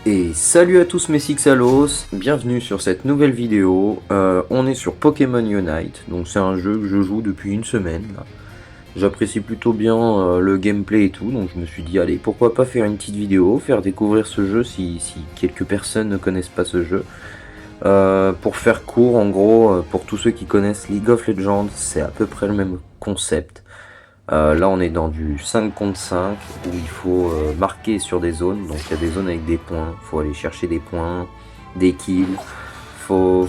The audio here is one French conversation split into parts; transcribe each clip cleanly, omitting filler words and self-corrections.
Et salut à tous mes Sixalos, bienvenue sur cette nouvelle vidéo. On est sur Pokémon Unite, donc c'est un jeu que je joue depuis une semaine. J'apprécie plutôt bien le gameplay et tout, donc je me suis dit allez, pourquoi pas faire une petite vidéo, faire découvrir ce jeu si quelques personnes ne connaissent pas ce jeu. Pour faire court, en gros, pour tous ceux qui connaissent League of Legends, c'est à peu près le même concept. Là on est dans du 5 contre 5 où il faut marquer sur des zones, donc il y a des zones avec des points, il faut aller chercher des points, des kills, faut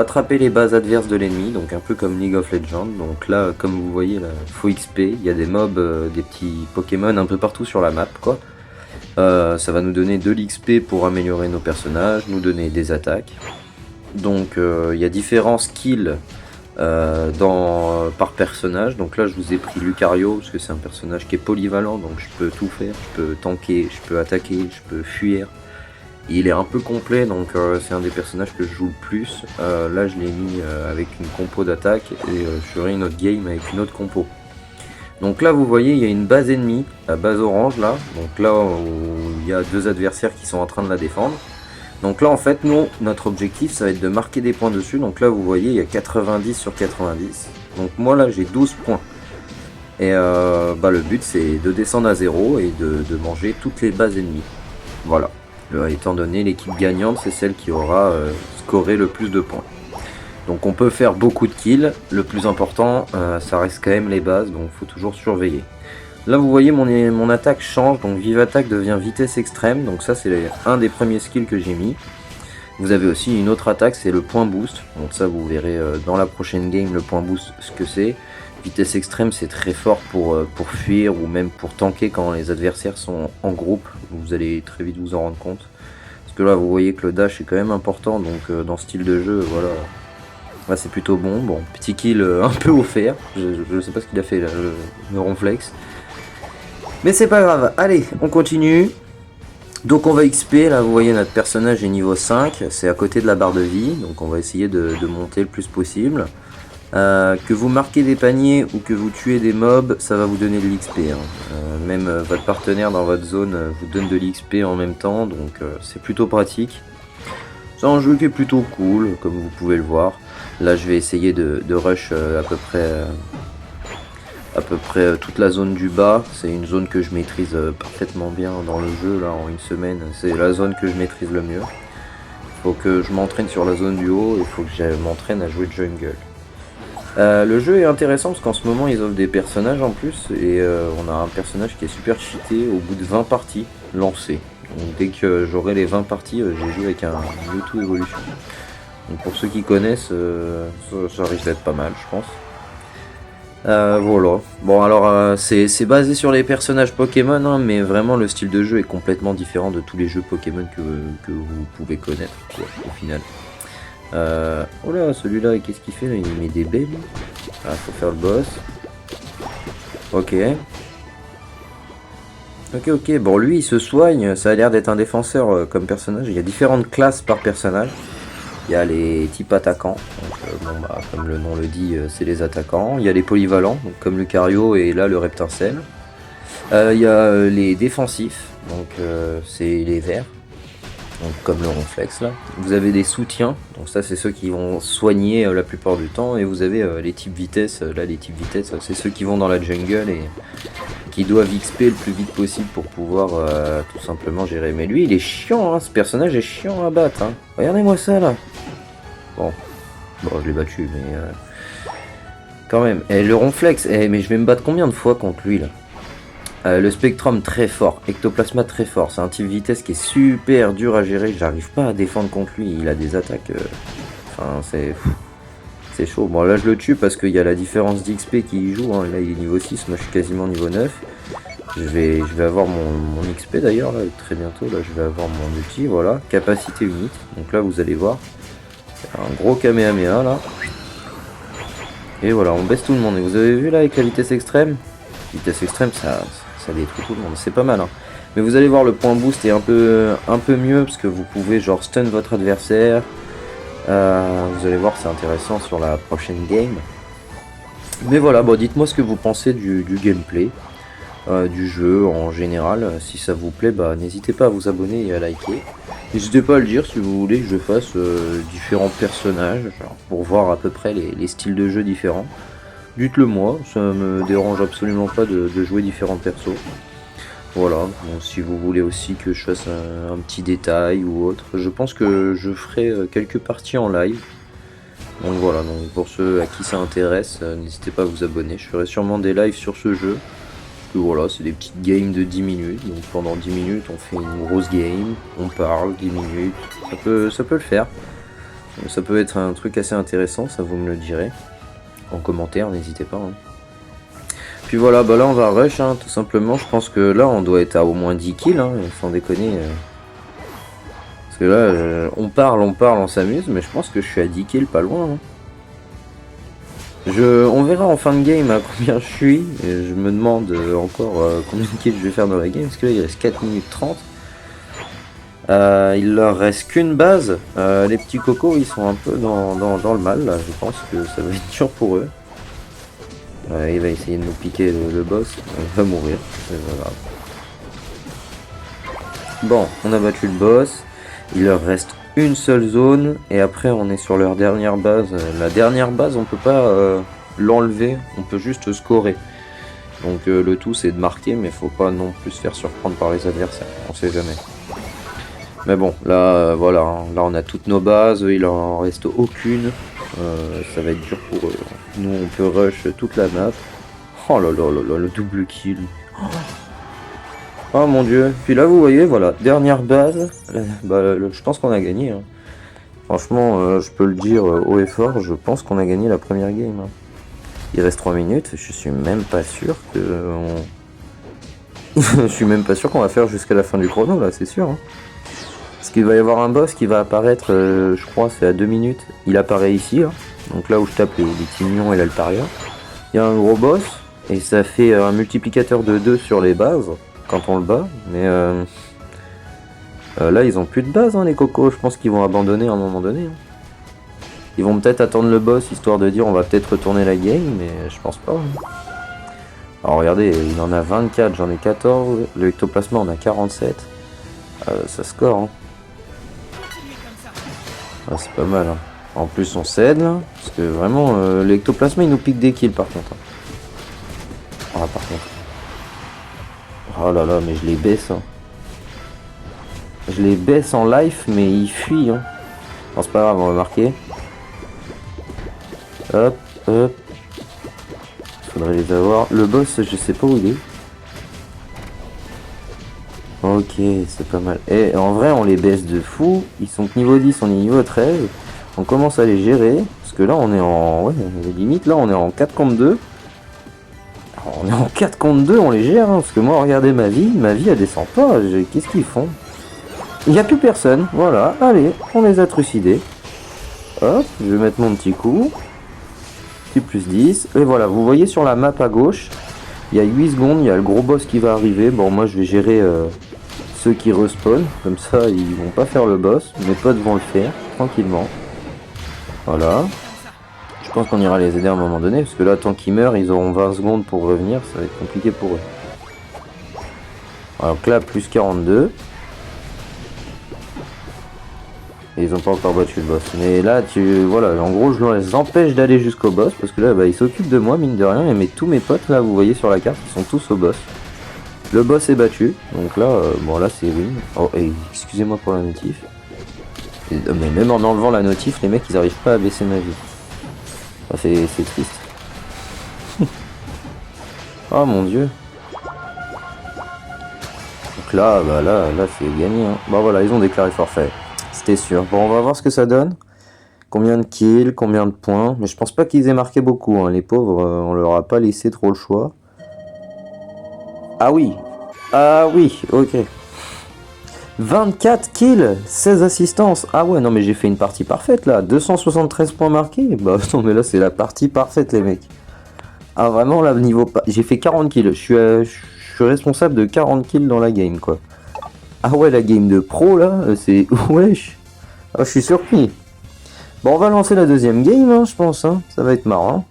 attraper les bases adverses de l'ennemi, donc un peu comme League of Legends. Donc là comme vous voyez là, faut XP, il y a des mobs, des petits Pokémon un peu partout sur la map quoi. Ça va nous donner de l'XP pour améliorer nos personnages, nous donner des attaques. Donc il y a différents skills par personnage. Donc là je vous ai pris Lucario parce que c'est un personnage qui est polyvalent, donc je peux tout faire, je peux tanker, je peux attaquer, je peux fuir. Il est un peu complet, donc c'est un des personnages que je joue le plus. Là je l'ai mis avec une compo d'attaque et je ferai une autre game avec une autre compo. Donc là vous voyez il y a une base ennemie, la base orange là, donc là où il y a deux adversaires qui sont en train de la défendre. Donc là en fait nous, notre objectif ça va être de marquer des points dessus. Donc là vous voyez il y a 90 sur 90. Donc moi là j'ai 12 points. Et le but c'est de descendre à 0 et de manger toutes les bases ennemies. Voilà. Étant donné l'équipe gagnante c'est celle qui aura scoré le plus de points. Donc on peut faire beaucoup de kills. Le plus important ça reste quand même les bases, donc il faut toujours surveiller. Là vous voyez mon attaque change, donc vive attaque devient vitesse extrême, donc ça c'est un des premiers skills que j'ai mis. Vous avez aussi une autre attaque, c'est le point boost, donc ça vous verrez dans la prochaine game le point boost ce que c'est. Vitesse extrême c'est très fort pour fuir ou même pour tanker quand les adversaires sont en groupe, vous allez très vite vous en rendre compte. Parce que là vous voyez que le dash est quand même important, donc dans ce style de jeu voilà. Là c'est plutôt bon, petit kill un peu offert, je sais pas ce qu'il a fait là, le ronflex. Mais c'est pas grave, allez, on continue. Donc on va XP, là vous voyez notre personnage est niveau 5, c'est à côté de la barre de vie, donc on va essayer de monter le plus possible. Que vous marquez des paniers ou que vous tuez des mobs, ça va vous donner de l'XP. Même votre partenaire dans votre zone vous donne de l'XP en même temps, donc c'est plutôt pratique. C'est un jeu qui est plutôt cool, comme vous pouvez le voir. Là je vais essayer de rush à peu près toute la zone du bas. C'est une zone que je maîtrise parfaitement bien dans le jeu là en une semaine. C'est la zone que je maîtrise le mieux. Faut que je m'entraîne sur la zone du haut, il faut que je m'entraîne à jouer jungle. Le jeu est intéressant parce qu'en ce moment ils offrent des personnages en plus et on a un personnage qui est super cheaté au bout de 20 parties lancées. Donc dès que j'aurai les 20 parties, j'ai joué avec un Mewtwo Evolution. Donc pour ceux qui connaissent, ça risque d'être pas mal je pense. Voilà. Bon alors c'est basé sur les personnages Pokémon, hein, mais vraiment le style de jeu est complètement différent de tous les jeux Pokémon que vous pouvez connaître quoi, au final. Oh là, celui-là, qu'est-ce qu'il fait là? Il met des baies. Ah, faut faire le boss. Ok. Ok, bon lui il se soigne, ça a l'air d'être un défenseur comme personnage. Il y a différentes classes par personnage. Il y a les types attaquants, donc, comme le nom le dit, c'est les attaquants. Il y a les polyvalents, donc, comme Lucario et là le Reptincelle. Il y a les défensifs, donc c'est les verts, donc, comme le ronflex là. Vous avez des soutiens, donc ça c'est ceux qui vont soigner la plupart du temps. Et vous avez les types vitesse, là les types vitesse c'est ceux qui vont dans la jungle et qui doivent XP le plus vite possible pour pouvoir tout simplement gérer. Mais lui il est chiant, hein, ce personnage est chiant à battre. Hein. Regardez-moi ça là. Bon, je l'ai battu, mais quand même. Et le ronflex, mais je vais me battre combien de fois contre lui là? Le Spectrum très fort, Ectoplasma très fort. C'est un type vitesse qui est super dur à gérer. J'arrive pas à défendre contre lui. Il a des attaques. Enfin, c'est chaud. Bon, là je le tue parce qu'il y a la différence d'XP qui y joue. Hein. Là il est niveau 6, moi je suis quasiment niveau 9. Je vais avoir mon XP d'ailleurs, là, très bientôt. Là je vais avoir mon ulti, voilà. Capacité unique. Donc là vous allez voir. Un gros Kamehameha là. Et voilà, on baisse tout le monde. Et vous avez vu là avec la vitesse extrême? Vitesse extrême, ça détruit tout le monde. C'est pas mal. Hein. Mais vous allez voir, le point boost est un peu mieux parce que vous pouvez genre stun votre adversaire. Vous allez voir, c'est intéressant sur la prochaine game. Mais voilà, bon, dites-moi ce que vous pensez du gameplay. du jeu en général. Si ça vous plaît, bah n'hésitez pas à vous abonner et à liker. N'hésitez pas à le dire si vous voulez que je fasse différents personnages, genre, pour voir à peu près les styles de jeu différents. Dites-le moi, ça me dérange absolument pas de jouer différents persos. Voilà, bon, si vous voulez aussi que je fasse un petit détail ou autre, je pense que je ferai quelques parties en live. Donc voilà, donc pour ceux à qui ça intéresse, n'hésitez pas à vous abonner. Je ferai sûrement des lives sur ce jeu. Parce que voilà, c'est des petites games de 10 minutes. Donc pendant 10 minutes, on fait une grosse game, on parle 10 minutes. Ça peut le faire. Ça peut être un truc assez intéressant, ça vous me le direz. En commentaire, n'hésitez pas. Hein. Puis voilà, bah là on va rush, hein, tout simplement. Je pense que là on doit être à au moins 10 kills, hein, sans déconner. Parce que là, on parle, on s'amuse, mais je pense que je suis à 10 kills, pas loin. Hein. On verra en fin de game à combien je suis. Et je me demande encore combien de kills je vais faire dans la game. Parce que là il reste 4 minutes 30. Il leur reste qu'une base. Les petits cocos ils sont un peu dans le mal là. Je pense que ça va être dur pour eux. Il va essayer de nous piquer le boss. Il va mourir. C'est pas grave. Bon, on a battu le boss. Il leur reste une seule zone. Et après on est sur leur dernière base. La dernière base on peut pas l'enlever. On peut juste scorer. Donc le tout c'est de marquer. Mais faut pas non plus se faire surprendre par les adversaires. On sait jamais. Mais bon, là voilà. Hein. Là on a toutes nos bases. Il en reste aucune. Ça va être dur pour eux. Nous on peut rush toute la map. Oh là là là là, le double kill. Oh mon dieu. Puis là vous voyez, voilà, dernière base. Je pense qu'on a gagné. Hein. Franchement, je peux le dire haut et fort, je pense qu'on a gagné la première game. Hein. Il reste 3 minutes, je suis même pas sûr que je suis même pas sûr qu'on va faire jusqu'à la fin du chrono là, c'est sûr. Hein. Parce qu'il va y avoir un boss qui va apparaître, je crois, c'est à 2 minutes. Il apparaît ici, là. Donc là où je tape les petits mignons et l'Altaria. Il y a un gros boss, et ça fait un multiplicateur de 2 sur les bases, quand on le bat. Mais là, ils ont plus de base, hein, les cocos. Je pense qu'ils vont abandonner à un moment donné. Hein. Ils vont peut-être attendre le boss, histoire de dire on va peut-être retourner la game, mais je pense pas. Hein. Alors regardez, il en a 24, j'en ai 14. Le ectoplasma, on a 47. Ça score, hein. Ah, c'est pas mal. Hein. En plus, on cède là. Parce que vraiment, l'ectoplasma il nous pique des kills par contre. Ah, par contre. Oh là là, mais je les baisse. Hein. Je les baisse en life, mais ils fuient. Hein. Bon, c'est pas grave, on va marquer. Hop, hop. Faudrait les avoir. Le boss, je sais pas où il est. Ok, c'est pas mal. Et en vrai, on les baisse de fou. Ils sont niveau 10, on est niveau 13. On commence à les gérer. Parce que là, on est en... Ouais, limite, là, on est en 4 contre 2. Alors, on est en 4 contre 2, on les gère. Hein, parce que moi, regardez ma vie, elle descend pas. Qu'est-ce qu'ils font? Il n'y a plus personne. Voilà, allez, on les a trucidés. Hop, je vais mettre mon petit coup. Petit plus 10. Et voilà, vous voyez sur la map à gauche, il y a 8 secondes, il y a le gros boss qui va arriver. Bon, moi, je vais gérer... ceux qui respawn, comme ça ils vont pas faire le boss, mes potes vont le faire tranquillement. Voilà. Je pense qu'on ira les aider à un moment donné, parce que là tant qu'ils meurent, ils auront 20 secondes pour revenir, ça va être compliqué pour eux. Alors que là, plus 42. Et ils ont pas encore battu le boss. Mais là, voilà, en gros, je les empêche d'aller jusqu'au boss, parce que là, bah, ils s'occupent de moi, mine de rien, et tous mes potes, là, vous voyez sur la carte, ils sont tous au boss. Le boss est battu, donc là, bon là c'est win. Oh, et excusez-moi pour la notif. Mais même en enlevant la notif, les mecs ils arrivent pas à baisser ma vie. Ah, c'est triste. Oh mon dieu. Donc là, bah là c'est gagné. Hein. Bah voilà, ils ont déclaré forfait. C'était sûr. Bon, on va voir ce que ça donne. Combien de kills, combien de points. Mais je pense pas qu'ils aient marqué beaucoup. Hein. Les pauvres, on leur a pas laissé trop le choix. Ah oui, ok. 24 kills, 16 assistances. Ah ouais, non mais j'ai fait une partie parfaite là. 273 points marqués. Bah non mais là c'est la partie parfaite les mecs. Ah vraiment là niveau... J'ai fait 40 kills. Je suis responsable de 40 kills dans la game quoi. Ah ouais la game de pro là, c'est... Wesh. Ah je suis surpris. Bon on va lancer la deuxième game hein, je pense. Hein. Ça va être marrant.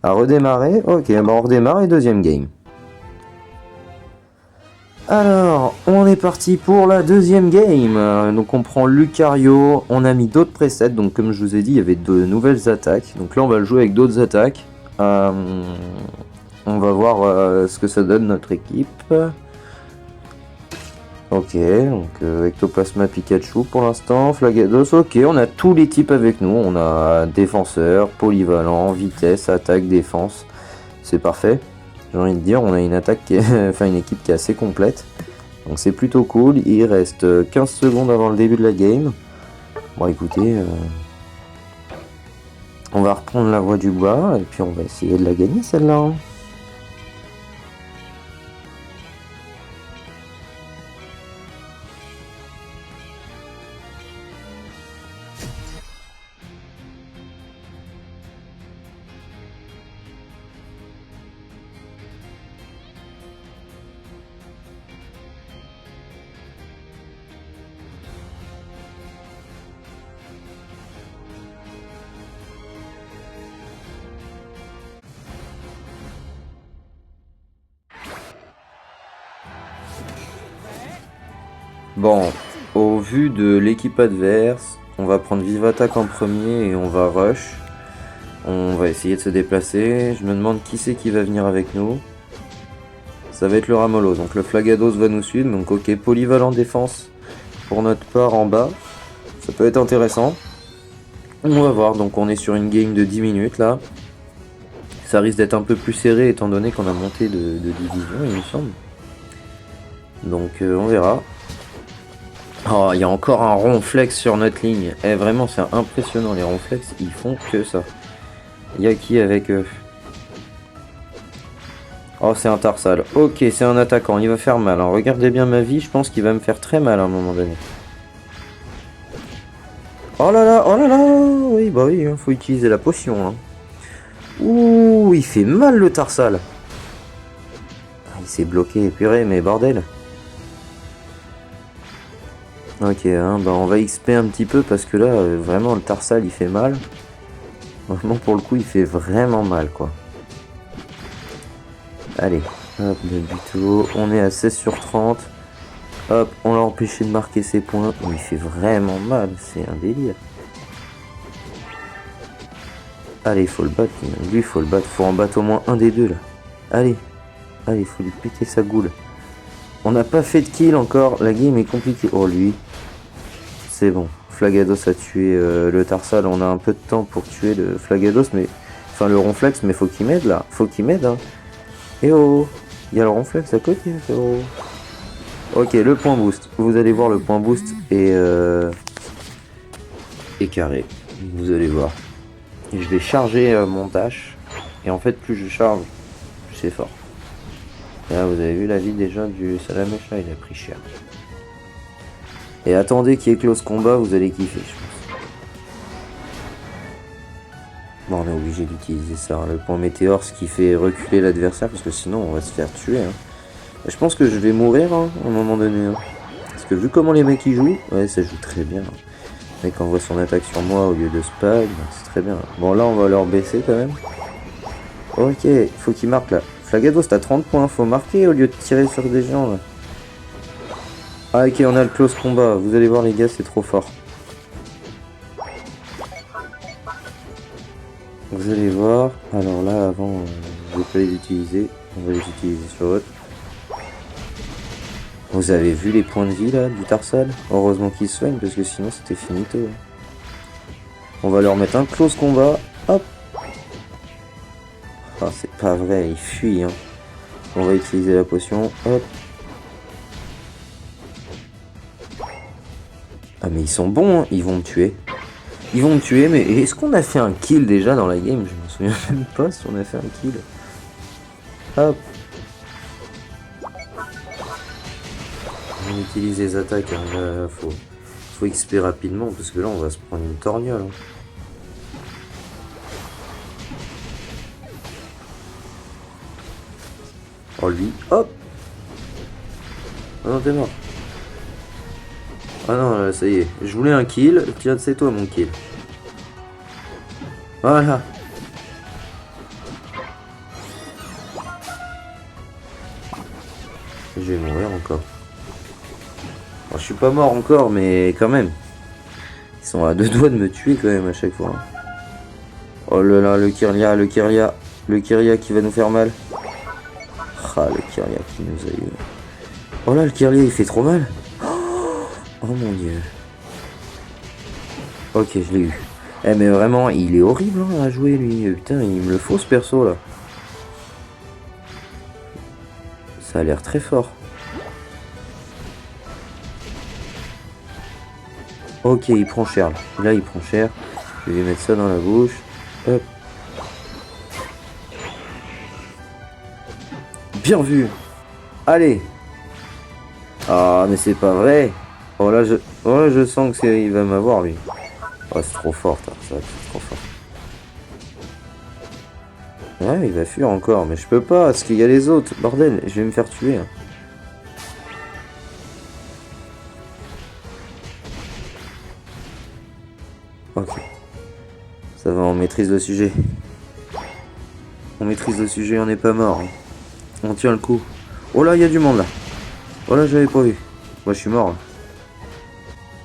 À redémarrer. Ok, bah on redémarre et deuxième game. Alors, on est parti pour la deuxième game. Donc on prend Lucario, on a mis d'autres presets, donc comme je vous ai dit, il y avait de nouvelles attaques. Donc là on va le jouer avec d'autres attaques. On va voir ce que ça donne notre équipe. Ok, donc Ectoplasma Pikachu pour l'instant, Flagados, ok, on a tous les types avec nous. On a défenseur, polyvalent, vitesse, attaque, défense. C'est parfait. J'ai envie de dire, on a une attaque qui est... enfin une équipe qui est assez complète. Donc c'est plutôt cool. Il reste 15 secondes avant le début de la game. Bon écoutez, on va reprendre la voie du bois et puis on va essayer de la gagner celle-là. Bon, au vu de l'équipe adverse, on va prendre Vive Attaque en premier et on va rush. On va essayer de se déplacer. Je me demande qui c'est qui va venir avec nous. Ça va être le Ramolo. Donc le Flagados va nous suivre. Donc ok, polyvalent défense pour notre part en bas. Ça peut être intéressant. On va voir. Donc on est sur une game de 10 minutes là. Ça risque d'être un peu plus serré étant donné qu'on a monté de division, il me semble. Donc on verra. Oh, il y a encore un ronflex sur notre ligne. Eh, vraiment, c'est impressionnant. Les ronflex, ils font que ça. Il y a qui avec eux? Oh, c'est un Tarsal. Ok, c'est un attaquant. Il va faire mal. Hein. Regardez bien ma vie. Je pense qu'il va me faire très mal à un moment donné. Oh là là, oh là là. Oui, bah oui, faut utiliser la potion. Hein. Ouh, il fait mal le Tarsal. Ah, il s'est bloqué, purée, mais bordel. Ok, hein, bah on va XP un petit peu parce que là, vraiment, le Tarsal, il fait mal. Vraiment, pour le coup, il fait vraiment mal, quoi. Allez, hop, le buto. On est à 16 sur 30. Hop, on l'a empêché de marquer ses points. Oh, il fait vraiment mal, c'est un délire. Allez, il faut le battre. Lui, il faut le battre. Faut en battre au moins un des deux, là. Allez, allez, il faut lui péter sa goule. On n'a pas fait de kill encore. La game est compliquée. Oh, lui. C'est bon. Flagados a tué le Tarsal. On a un peu de temps pour tuer le Flagados, mais... Enfin, le Ronflex, mais faut qu'il m'aide, là. Faut qu'il m'aide, hein. Eh oh, il y a le Ronflex à côté. Eh oh. Ok, le point boost. Vous allez voir le point boost et carré. Vous allez voir. Et je vais charger mon dash. Et en fait, plus je charge, plus c'est fort. Et là, vous avez vu la vie déjà du Salamèche là, il a pris cher. Et attendez qu'il y ait close combat, vous allez kiffer, je pense. Bon, on est obligé d'utiliser ça. Hein. Le point météore, ce qui fait reculer l'adversaire, parce que sinon, on va se faire tuer. Hein. Je pense que je vais mourir hein, à un moment donné. Hein. Parce que vu comment les mecs y jouent, ouais, ça joue très bien. Hein. Le mec envoie son attaque sur moi au lieu de spag, c'est très bien. Bon, là, on va leur baisser quand même. Ok, il faut qu'il marque là. Flagados, t'as 30 points, faut marquer au lieu de tirer sur des gens là. Ah, ok, on a le close combat. Vous allez voir, les gars, c'est trop fort. Vous allez voir. Alors là, avant, je vais pas les utiliser. On va les utiliser sur eux. Vous avez vu les points de vie là du Tarsal? Heureusement qu'il soigne parce que sinon c'était finito. On va leur mettre un close combat. Hop. Ah c'est pas vrai, il fuit hein. On va utiliser la potion. Hop. Ah mais ils sont bons, hein. Ils vont me tuer. Ils vont me tuer, mais est-ce qu'on a fait un kill déjà dans la game? Je me souviens même pas si on a fait un kill. Hop. On utilise les attaques, hein. Là, faut XP rapidement parce que là on va se prendre une torgnole. Hein. Oh lui, hop. Ah non t'es mort. Ah non ça y est, je voulais un kill, tiens c'est toi mon kill. Voilà. Je vais mourir encore. Alors, je suis pas mort encore, mais quand même. Ils sont à deux doigts de me tuer quand même à chaque fois. Oh là là, le Kirlia, le Kirlia. Le Kirlia qui va nous faire mal. Ah, le Kirlia qui nous a eu. Oh là, le Kirlia il fait trop mal. Oh mon dieu. Ok, je l'ai eu. Eh mais vraiment, il est horrible hein, à jouer lui. Putain, il me le faut ce perso là. Ça a l'air très fort. Ok, il prend cher là. Là, il prend cher. Je vais lui mettre ça dans la bouche. Hop. Bien vu. Allez. Ah, mais c'est pas vrai. Oh là, je sens que il va m'avoir lui. Oh, c'est trop fort, ça, c'est trop fort. Ouais, il va fuir encore, mais je peux pas, parce qu'il y a les autres. Bordel, je vais me faire tuer. Hein. Ok. Ça va, on maîtrise le sujet. On maîtrise le sujet, on n'est pas mort. Hein. On tient le coup. Oh là, il y a du monde là. Oh là, j'avais pas vu. Moi, je suis mort. Hein.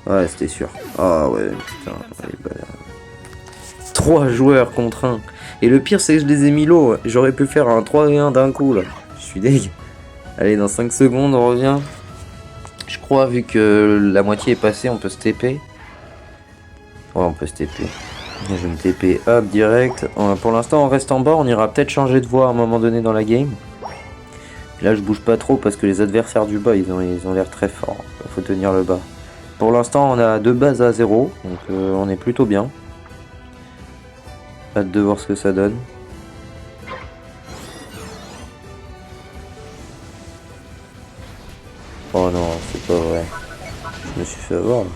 Ouais, c'était sûr. Ah ouais, putain. Bah... 3 joueurs contre 1. Et le pire, c'est que je les ai mis low. J'aurais pu faire un 3v1 d'un coup là. Je suis deg. Allez, dans 5 secondes, on revient. Je crois, vu que la moitié est passée, on peut se TP. Ouais, on peut se TP. Je vais me TP hop direct. Pour l'instant, on reste en bas. On ira peut-être changer de voie à un moment donné dans la game. Et là, je bouge pas trop parce que les adversaires du bas, ils ont l'air très forts. Il faut tenir le bas. Pour l'instant, on a 2 bases à 0. Donc, on est plutôt bien. Hâte de voir ce que ça donne. Oh non, c'est pas vrai. Je me suis fait avoir là.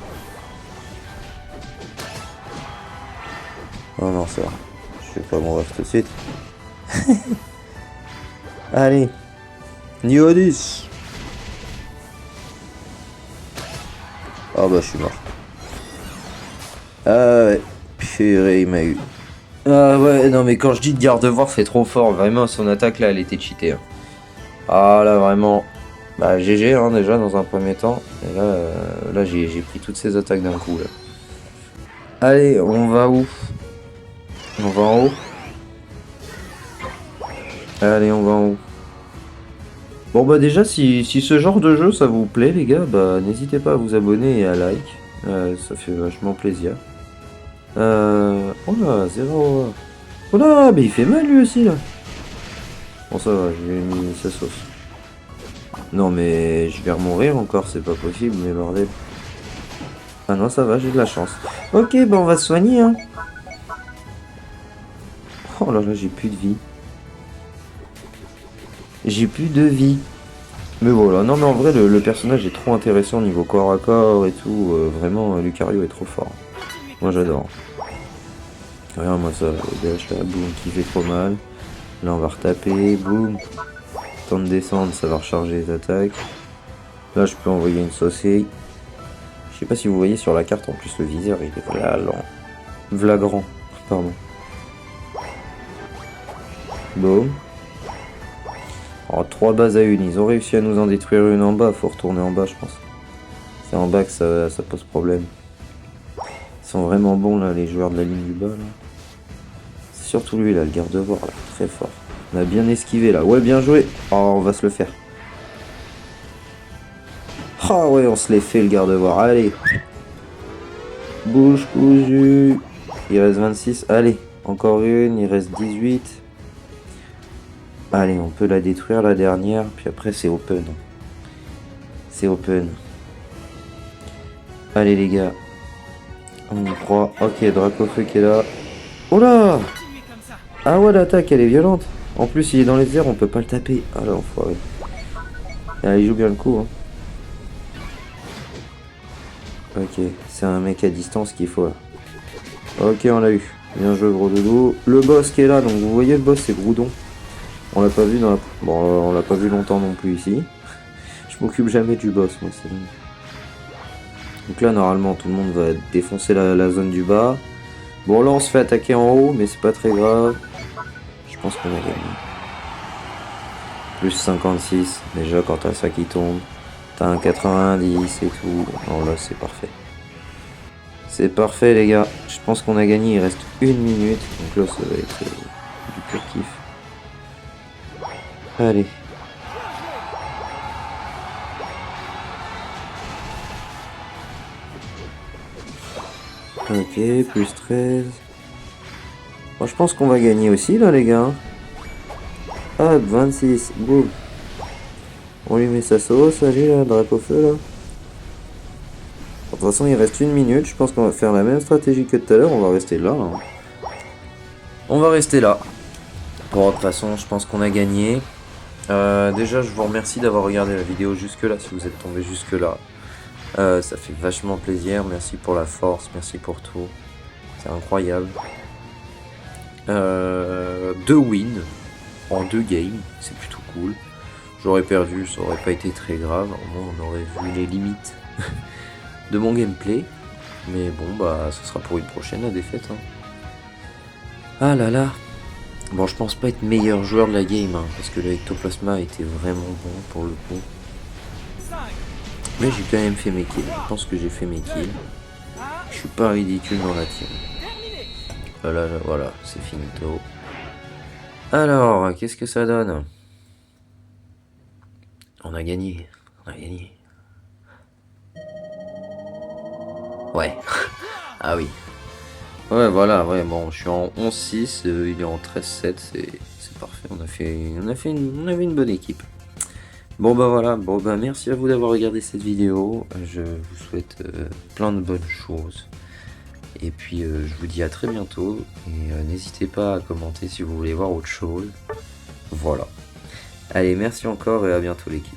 Oh non, ça. Je vais pas mourir tout de suite. Allez. Niveau 10. Oh bah je suis mort. Ah ouais. Purée, il m'a eu. Ah ouais, non mais quand je dis de Gardevoir c'est trop fort, vraiment son attaque là elle était cheatée. Hein. Ah là vraiment, bah GG hein, déjà dans un premier temps, et là j'ai pris toutes ces attaques d'un coup là. Allez, on va où? On va en haut? Allez, on va en haut. Bon bah déjà si ce genre de jeu ça vous plaît les gars, bah n'hésitez pas à vous abonner et à like, ça fait vachement plaisir. Oh là, 0. Oh là, mais il fait mal lui aussi là. Bon ça va, je lui ai mis sa sauce. Non mais je vais remourir encore, c'est pas possible, mais bordel. Ah non ça va, j'ai de la chance. Ok, bah on va se soigner hein. Oh là là, j'ai plus de vie. J'ai plus de vie. Mais voilà, non mais en vrai le personnage est trop intéressant au niveau corps à corps et tout. Vraiment, Lucario est trop fort. Moi j'adore. Regarde moi ça, le dash là, boum, qui fait trop mal. Là on va retaper, boum. Temps de descendre, ça va recharger les attaques. Là je peux envoyer une saucée. Je sais pas si vous voyez sur la carte, en plus le viseur il est flagrant. Pardon. Boum. Alors 3 bases à une, ils ont réussi à nous en détruire une en bas, faut retourner en bas je pense. C'est en bas que ça pose problème. Ils sont vraiment bons là, les joueurs de la ligne du bas là. C'est surtout lui là, le Gardevoir là, très fort. On a bien esquivé là, ouais bien joué. Oh on va se le faire. Ah ouais on se l'est fait le Gardevoir, allez. Bouche cousue. Il reste 26, allez, encore une, il reste 18. Allez, on peut la détruire la dernière, puis après c'est open. C'est open. Allez les gars. On y croit. Ok, Dracofeu qui est là. Oh là! Ah ouais, l'attaque elle est violente. En plus, il est dans les airs, on peut pas le taper. Ah là, enfoiré. Ah, il joue bien le coup. Hein. Ok, c'est un mec à distance qu'il faut là. Ok, on l'a eu. Bien joué, gros dodo. Le boss qui est là, donc vous voyez le boss, c'est Groudon. On l'a pas vu dans la... Bon, on l'a pas vu longtemps non plus ici. Je m'occupe jamais du boss, moi, c'est bon. Donc là, normalement, tout le monde va défoncer la zone du bas. Bon, là, on se fait attaquer en haut, mais c'est pas très grave. Je pense qu'on a gagné. plus 56. Déjà quand t'as ça qui tombe. T'as un 90 et tout. Non là c'est parfait. C'est parfait les gars. Je pense qu'on a gagné. Il reste 1 minute. Donc là ça va être du pur kiff. Allez. Ok, plus 13. Bon, je pense qu'on va gagner aussi là les gars. Hop, 26. Boum. On lui met sa sauce, allez là, drapeau feu là. De toute façon il reste 1 minute. Je pense qu'on va faire la même stratégie que tout à l'heure. On va rester là. Hein. On va rester là. Bon, de toute façon je pense qu'on a gagné. Déjà je vous remercie d'avoir regardé la vidéo jusque là si vous êtes tombé jusque là. Ça fait vachement plaisir, merci pour la force, merci pour tout. C'est incroyable. 2 wins en 2 games, c'est plutôt cool. J'aurais perdu, ça aurait pas été très grave, au moins on aurait vu les limites de mon gameplay. Mais bon bah ce sera pour une prochaine la défaite. Hein. Ah là là. Bon je pense pas être meilleur joueur de la game, hein, parce que le Ectoplasma était vraiment bon pour le coup. Mais j'ai quand même fait mes kills. Je pense que j'ai fait mes kills. Je suis pas ridicule dans la team. Voilà, voilà, c'est finito. Alors, qu'est-ce que ça donne? On a gagné. On a gagné. Ouais. Ah oui. Ouais, voilà, ouais, bon, je suis en 11-6, il est en 13-7, c'est parfait. On avait une bonne équipe. Bon bah voilà, bon bah merci à vous d'avoir regardé cette vidéo, je vous souhaite plein de bonnes choses, et puis je vous dis à très bientôt, et n'hésitez pas à commenter si vous voulez voir autre chose, voilà. Allez, merci encore et à bientôt l'équipe.